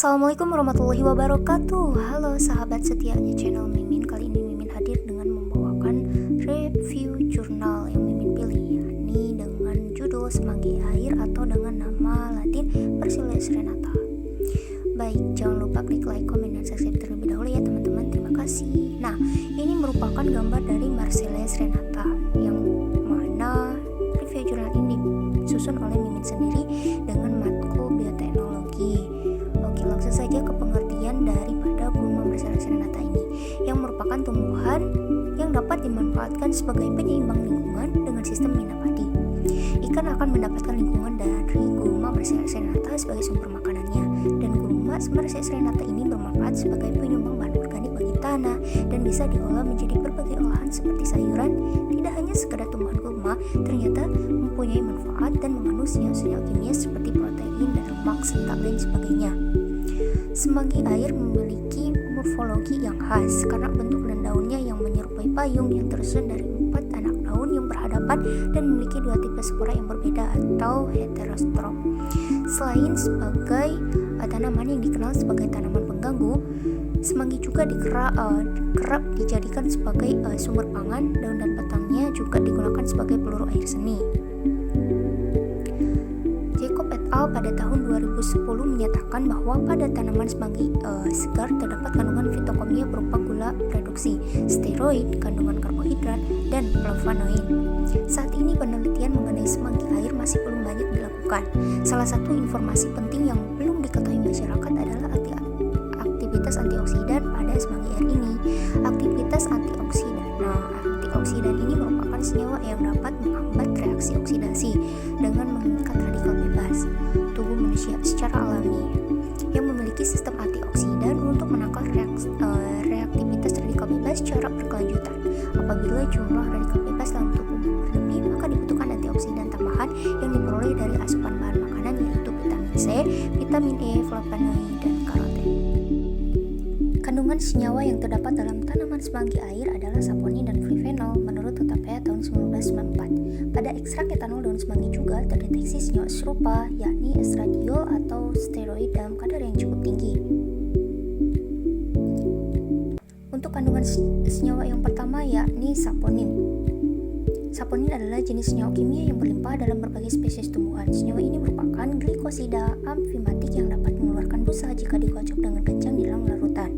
Assalamualaikum warahmatullahi wabarakatuh. Halo sahabat setianya channel Mimin. Kali ini Mimin hadir dengan membawakan review jurnal yang Mimin pilih, yakni dengan judul Semanggi Air atau dengan nama latin Marcellus renata. Baik, jangan lupa klik like, komen, dan subscribe terlebih dahulu ya teman-teman. Terima kasih. Nah, ini merupakan gambar dari Marcellus renata yang mana review jurnal ini disusun oleh Mimin sendiri dengan matkul bioteknologi. Langsung saja ke pengertian daripada Guma Marcellus renata ini, yang merupakan tumbuhan yang dapat dimanfaatkan sebagai penyeimbang lingkungan dengan sistem minap padi. Ikan akan mendapatkan lingkungan dari Guma Marcellus renata sebagai sumber makanannya, dan Guma Marcellus renata ini bermanfaat sebagai penyumbang bahan organik bagi tanah dan bisa diolah menjadi berbagai olahan seperti sayuran. Tidak hanya sekedar tumbuhan guma, ternyata mempunyai manfaat dan mengandung senyawa kimia seperti protein dan lemak serta lain sebagainya. Semanggi air memiliki morfologi yang khas karena bentuk dan daunnya yang menyerupai payung yang tersusun dari 4 anak daun yang berhadapan dan memiliki 2 tipe spora yang berbeda atau heterostrop. Selain sebagai tanaman yang dikenal sebagai tanaman pengganggu, semanggi juga kerap dijadikan sebagai sumber pangan. Daun dan batangnya juga digunakan sebagai peluru air seni. Pada tahun 2010 menyatakan bahwa pada tanaman semanggi segar terdapat kandungan fitokomia berupa gula reduksi, steroid, kandungan karbohidrat, dan flavonoid. Saat ini penelitian mengenai semanggi air masih belum banyak dilakukan. Salah satu informasi penting yang belum diketahui masyarakat adalah aktivitas antioksidan pada semanggi air ini. Aktivitas antioksidan. Antioksidan ini merupakan senyawa yang dapat menghambat reaksi oksidasi dengan mengikat radikal bebas tubuh manusia secara alami, yang memiliki sistem antioksidan untuk menangkal reaktivitas radikal bebas secara berkelanjutan. Apabila jumlah radikal bebas dalam tubuh berlebih, maka dibutuhkan antioksidan tambahan yang diperoleh dari asupan bahan makanan, yaitu vitamin C, vitamin E, flavonoid, dan karoten. Kandungan senyawa yang terdapat dalam tanaman semanggi air adalah saponin dan flavonoid menurut Tatapea tahun 1994. Pada ekstrak etanol daun semanggi juga terdeteksi senyawa serupa, yakni estradiol atau steroid dalam kadar yang cukup tinggi. Untuk kandungan senyawa yang pertama yakni saponin. Saponin adalah jenis senyawa kimia yang berlimpah dalam berbagai spesies tumbuhan. Senyawa ini merupakan glikosida amfimatik yang dapat mengeluarkan busa jika dikocok dengan kencang di dalam larutan.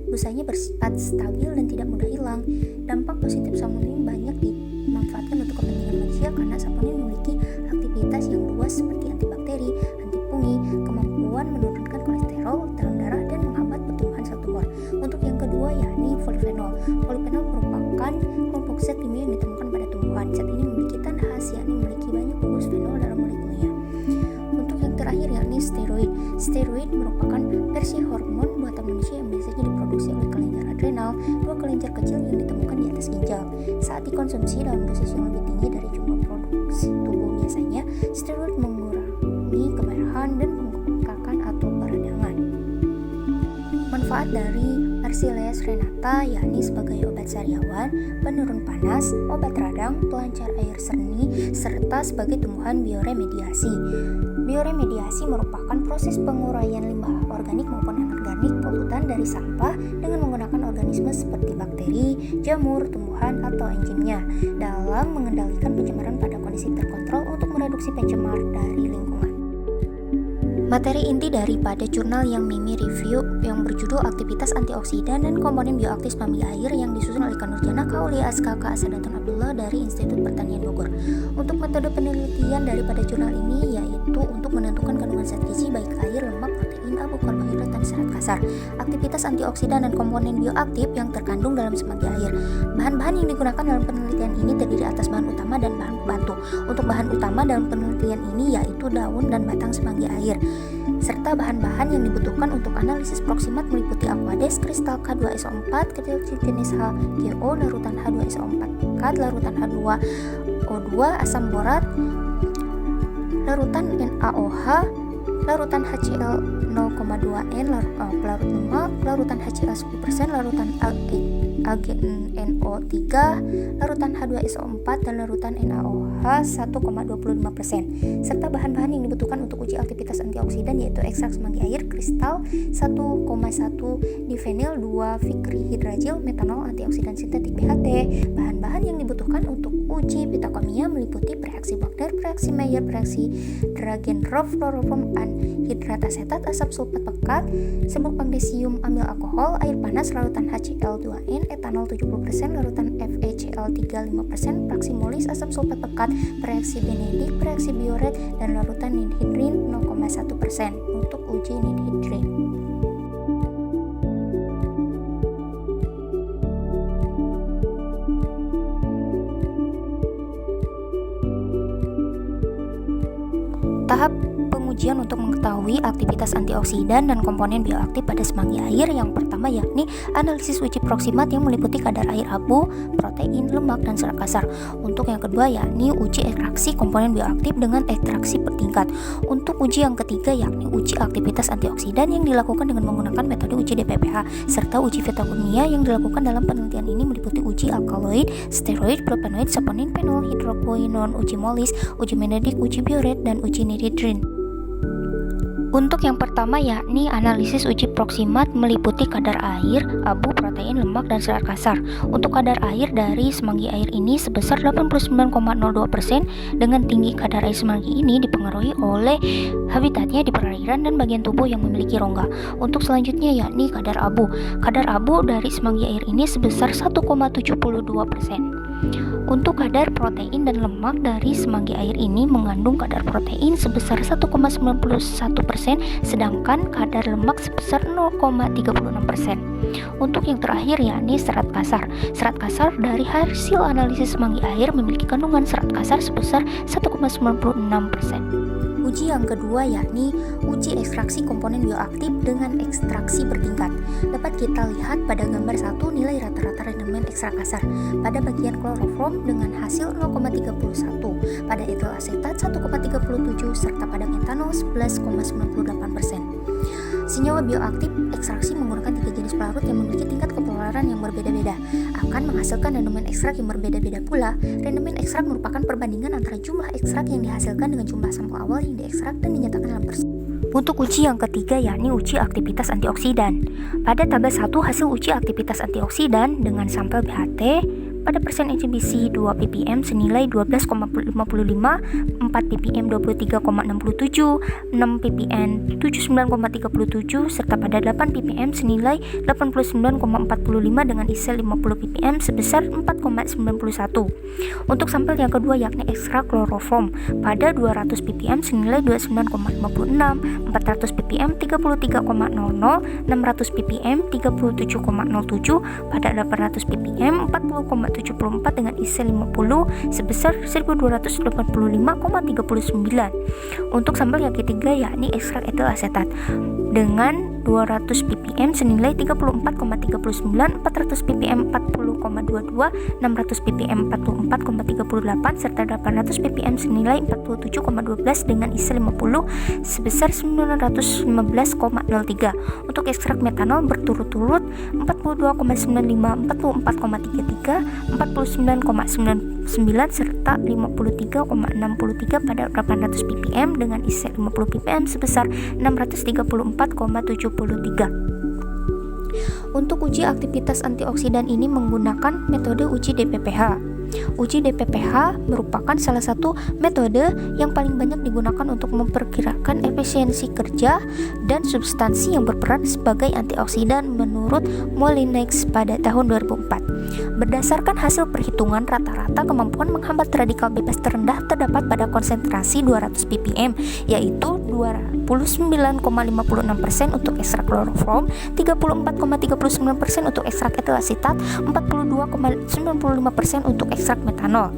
Busanya bersifat stabil dan tidak mudah hilang. Dampak positif saponin banyak dimanfaatkan untuk kepentingan manusia karena saponin memiliki aktivitas yang luas seperti antibakteri, antifungi, kemampuan menurunkan kolesterol dalam darah, dan menghambat pertumbuhan sel tumor. Untuk yang kedua yakni polifenol. Polifenol merupakan kelompok zat kimia yang ditemukan pada tumbuhan. Zat ini memiliki tanda khas yakni memiliki banyak gugus fenol dalam molekulnya. Untuk yang terakhir yakni steroid. Steroid merupakan versi hormon buatan manusia yang biasanya diproduksi oleh kelenjar adrenal, 2 kelenjar kecil yang ditemukan di atas ginjal. Saat dikonsumsi dalam dosis yang lebih tinggi dari jumlah produksi tubuh biasanya, steroid mengurangi kemerahan dan pembengkakan atau peradangan. Manfaat dari Marcellus renata yakni sebagai obat sariawan, penurun panas, obat radang, pelancar air seni, serta sebagai tumbuhan bioremediasi. Bioremediasi merupakan proses penguraian limbah organik maupun anorganik polutan dari sampah dengan menggunakan organisme seperti bakteri, jamur, tumbuhan, atau enzimnya dalam mengendalikan pencemaran pada kondisi terkontrol untuk mereduksi pencemar dari lingkungan. Materi inti daripada jurnal yang Mimi review yang berjudul Aktivitas Antioksidan dan Komponen Bioaktif Semanggi Air yang disusun oleh Nurjana Kaulia Askaka Asadatun Abdullah dari Institut Pertanian Bogor. Untuk metode penelitian daripada jurnal ini yaitu untuk menentukan kandungan zat gizi baik air, lemak, protein, abu, karbohidrat, dan serat kasar, aktivitas antioksidan dan komponen bioaktif yang terkandung dalam semanggi air. Bahan-bahan yang digunakan dalam penelitian ini terdiri atas bahan utama dan bahan pembantu. Untuk bahan utama dalam penelitian ini yaitu daun dan batang semanggi air, serta bahan-bahan yang dibutuhkan untuk analisis proksimat meliputi aquades, kristal K2SO4, kecil jenis HGO, larutan H2SO4 pekat, larutan H2O2, asam borat, larutan NaOH, larutan HCl 0,2N, pelarut lemak, larutan HCl 10%, larutan agen NO3, larutan H2SO4, dan larutan NaOH 1,25%, serta bahan-bahan yang dibutuhkan untuk uji aktivitas antioksidan yaitu ekstrak semanggi air, kristal 1,1 difenil 2 fikrihidrazil, metanol, antioksidan sintetik BHT. Bahan-bahan yang dibutuhkan untuk uji fitokimia meliputi reaksi Wagner, reaksi Mayer, reaksi Dragenroth, kloroform anhidrat asetat, asam sulfat pekat, serbuk magnesium amil alkohol, air panas, larutan HCl2N, etanol 70%, larutan FeCl3 5%, praximolis, asam sulfat pekat, reaksi Benedict, reaksi Biuret, dan larutan ninhidrin 0,1% untuk uji ninhidrin. Tahap pengujian untuk mengetahui aktivitas antioksidan dan komponen bioaktif pada semanggi air yang pertama yakni analisis uji proksimat yang meliputi kadar air abu, protein, lemak, dan serat kasar. Untuk yang kedua yakni uji ekstraksi komponen bioaktif dengan ekstraksi bertingkat. Untuk uji yang ketiga yakni uji aktivitas antioksidan yang dilakukan dengan menggunakan metode uji DPPH, serta uji fitokimia yang dilakukan dalam penelitian ini meliputi uji alkaloid, steroid, propanoid, saponin, fenol, hidroquinone, uji molis, uji Benedict, uji Biuret, dan uji ninhidrin. Untuk yang pertama yakni analisis uji proksimat meliputi kadar air, abu, protein, lemak, dan serat kasar. Untuk kadar air dari semanggi air ini sebesar 89,02%, dengan tinggi kadar air semanggi ini dipengaruhi oleh habitatnya di perairan dan bagian tubuh yang memiliki rongga. Untuk selanjutnya yakni kadar abu. Kadar abu dari semanggi air ini sebesar 1,72%. Untuk kadar protein dan lemak dari semanggi air ini mengandung kadar protein sebesar 1,91%, sedangkan kadar lemak sebesar 0,36%. Untuk yang terakhir yakni serat kasar. Serat kasar dari hasil analisis semanggi air memiliki kandungan serat kasar sebesar 1,96%. Uji yang kedua yakni uji ekstraksi komponen bioaktif dengan ekstraksi bertingkat. Dapat kita lihat pada gambar 1 nilai rata-rata rendemen ekstrak kasar pada bagian kloroform dengan hasil 0,31, pada etil asetat 1,37, serta pada metanol 11,98%. Senyawa bioaktif ekstraksi menggunakan 3 jenis pelarut yang memiliki tingkat kepolaran yang berbeda-beda, akan menghasilkan rendemen ekstrak yang berbeda-beda pula. Rendemen ekstrak merupakan perbandingan antara jumlah ekstrak yang dihasilkan dengan jumlah sampel awal yang diekstrak dan dinyatakan dalam persen. Untuk uji yang ketiga yakni uji aktivitas antioksidan. Pada tabel 1 hasil uji aktivitas antioksidan dengan sampel BHT pada persen HBC 2 ppm senilai 12,55, 4 ppm 23,67, 6 ppm 79,37, serta pada 8 ppm senilai 89,45 dengan ISA 50 ppm sebesar 4,91. Untuk sampel yang kedua yakni ekstrak kloroform ppm pada 200 ppm senilai 29,56, 400 ppm 33,00, 600 ppm 37,07, pada 800 ppm 40,74 dengan ISA 50 sebesar 1285,39. Untuk sampel yang ketiga yakni ekstrak etil asetat dengan 200 ppm senilai 34,39, 400 ppm 40,22, 600 ppm 44,38, serta 800 ppm senilai 47,12 dengan ISA 50 sebesar 915,03. Untuk ekstrak metanol berturut-turut 42,95, 44,33, 49,99, serta 53,63 pada 800 ppm dengan ISA 50 ppm sebesar 634,73. Untuk uji aktivitas antioksidan ini menggunakan metode uji DPPH. Uji DPPH merupakan salah satu metode yang paling banyak digunakan untuk memperkirakan efisiensi kerja dan substansi yang berperan sebagai antioksidan menurut Molinex pada tahun 2004. Berdasarkan hasil perhitungan, rata-rata kemampuan menghambat radikal bebas terendah terdapat pada konsentrasi 200 ppm, yaitu 29,56% untuk ekstrak kloroform, 34,39% untuk ekstrak etil asetat, 42,95% untuk ekstrak metanol.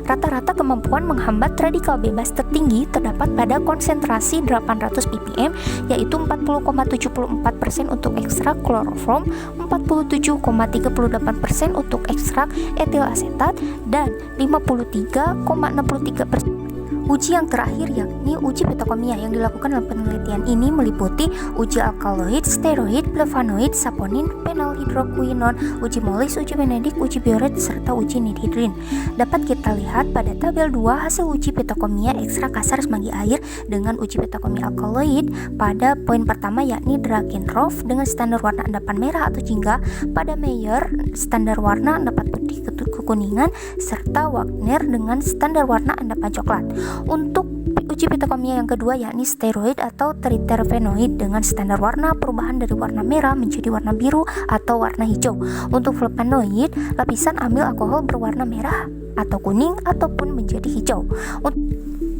Rata-rata kemampuan menghambat radikal bebas tertinggi terdapat pada konsentrasi 800 ppm, yaitu 40,74% untuk ekstrak kloroform, 47,38% untuk ekstrak etil asetat, dan 53,63% Uji yang terakhir yakni uji petokimia yang dilakukan dalam penelitian ini meliputi uji alkaloid, steroid, flavonoid, saponin, phenol hidroquinon, uji molis, uji benedik, uji bioret, serta uji nidhidrin. Dapat kita lihat pada tabel 2 hasil uji petokimia ekstra kasar semanggi air dengan uji petokimia alkaloid pada poin pertama yakni Drakenroth dengan standar warna endapan merah atau jingga, pada Meyer standar warna endapan putih kekuningan, serta Wagner dengan standar warna endapan coklat. Untuk uji petokimia yang kedua yakni steroid atau triterpenoid dengan standar warna perubahan dari warna merah menjadi warna biru atau warna hijau. Untuk flavonoid, lapisan amil alkohol berwarna merah atau kuning ataupun menjadi hijau.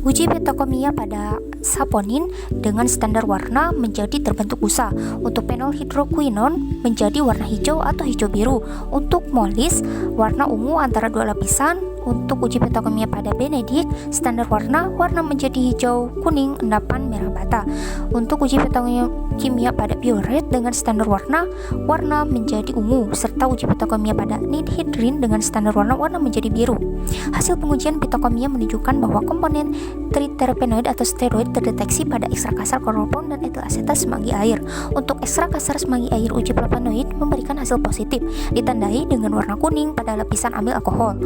Uji petokimia pada saponin dengan standar warna menjadi terbentuk busa. Untuk phenol hidroquinon menjadi warna hijau atau hijau biru. Untuk molis warna ungu antara dua lapisan. Untuk uji petokimia pada benedik standar warna menjadi hijau kuning endapan merah bata. Untuk uji petokimia pada bioret dengan standar warna menjadi ungu, serta uji petokimia pada nidhidrin dengan standar warna menjadi biru. Hasil pengujian petokimia menunjukkan bahwa komponen triterpenoid atau steroid terdeteksi pada ekstra kasar klorofon dan etil asetat semanggi air. Untuk ekstra kasar semanggi air uji flavonoid memberikan hasil positif, ditandai dengan warna kuning pada lapisan amil alkohol.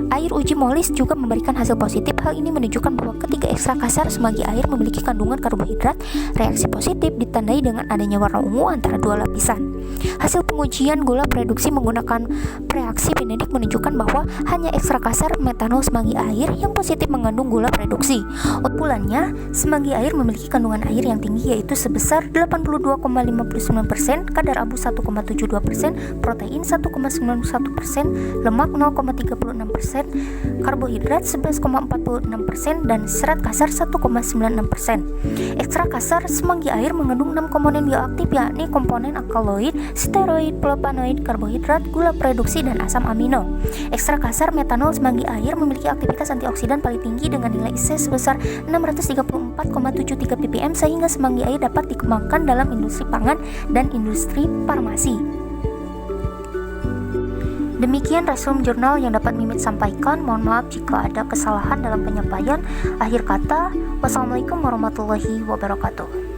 Air uji molis juga memberikan hasil positif. Hal ini menunjukkan bahwa ketiga ekstra kasar semanggi air memiliki kandungan karbohidrat. Reaksi positif ditandai dengan adanya warna ungu antara dua lapisan. Hasil pengujian gula produksi menggunakan reaksi benedik menunjukkan bahwa hanya ekstra kasar metanol semanggi air yang positif mengandung gula produksi. Bulannya, semanggi air memiliki kandungan air yang tinggi yaitu sebesar 82,59%, kadar abu 1,72%, protein 1,91%, lemak 0,36%, karbohidrat 11,46%, dan serat kasar 1,96%. Ekstra kasar semanggi air mengandung 6 komponen bioaktif yakni komponen alkaloid, steroid, flavonoid, karbohidrat, gula produksi, dan asam amino. Ekstra kasar metanol semanggi air memiliki aktivitas antioksidan paling tinggi dengan nilai IC sebesar 634,73 ppm sehingga semanggi air dapat dikembangkan dalam industri pangan dan industri farmasi. Demikian resum jurnal yang dapat Mimit sampaikan. Mohon maaf jika ada kesalahan dalam penyampaian. Akhir kata, wassalamualaikum warahmatullahi wabarakatuh.